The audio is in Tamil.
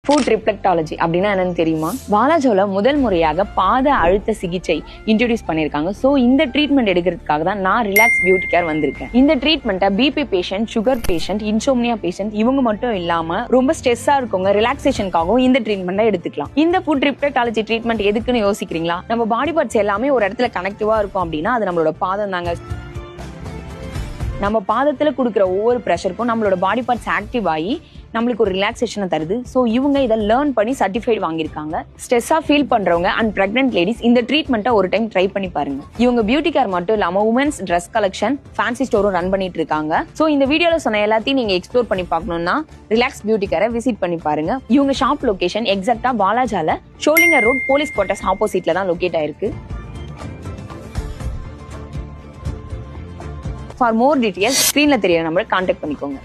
ஃபுட் ரிஃப்ளெக்டாலஜி அப்படின்னா என்னன்னு தெரியுமா? வாலாஜால முதல் முறையாக பாத அழுத்த சிகிச்சை இன்ட்ரோடியூஸ் பண்ணிருக்காங்க. சோ இந்த ட்ரீட்மெண்ட் எடுக்கிறதுக்காக தான் நான் ரிலாக்ஸ் பியூட்டி கேர் வந்திருக்கேன். இந்த ட்ரீட்மெண்ட்டை BP patient, sugar patient, insomnia patient இவங்க மட்டும் இல்லாம ரொம்ப ஸ்ட்ரெஸ்ஸா இருக்கவங்க ரிலாக்ஸேஷனுக்காகவும் இந்த ட்ரீட்மெண்ட்டை எடுத்துக்கலாம். இந்த ஃபுட் ரிஃப்ளெக்டாலஜி ட்ரீட்மெண்ட் எதுக்குன்னு யோசிக்கிறீங்களா? நம்ம பாடி பார்ட்ஸ் எல்லாமே ஒரு இடத்துல கனெக்டிவா இருக்கும் அப்படின்னா அது நம்மளோட பாதம் தாங்க. நம்ம பாதத்துல கொடுக்குற ஒவ்வொரு ப்ரெஷருக்கும் நம்மளோட பாடி பார்ட்ஸ் ஆக்டிவ் ஆகி நம்மளுக்கு ஒரு ரிலாக்ஸேஷனை தருது. ஸோ இவங்க இதை லேர்ன் பண்ணி சர்டிஃபைட் வாங்கியிருக்காங்க. ஸ்ட்ரெஸ்ஸாக ஃபீல் பண்றவங்க அண்ட் பிரெக்னென்ட் லேடிஸ் இந்த ட்ரீட்மெண்ட்டை ஒரு டைம் ட்ரை பண்ணி பாருங்க. இவங்க பியூட்டி கேர் மட்டும் இல்லாம உமன்ஸ் ட்ரெஸ் கலெக்ஷன், ஃபேன்சி ஸ்டோரும் ரன் பண்ணிட்டு இருக்காங்க. ஸோ இந்த வீடியோல சொன்ன எல்லாத்தையும் நீங்க எக்ஸ்ப்ளோர் பண்ணி பார்க்கணும்னா ரிலாக்ஸ் பியூட்டி கேரை விசிட் பண்ணி பாருங்க. இவங்க ஷாப் லொகேஷன் எக்ஸாக்டா வாலாஜால ஷோலிங்கர் ரோட் போலீஸ் குவார்ட்டர்ஸ் ஆப்போசிட்ல தான் லொகேட் ஆயிருக்கு. For more details, screenல தெரியற நம்பரை கான்டாக்ட் பண்ணிக்கோங்க.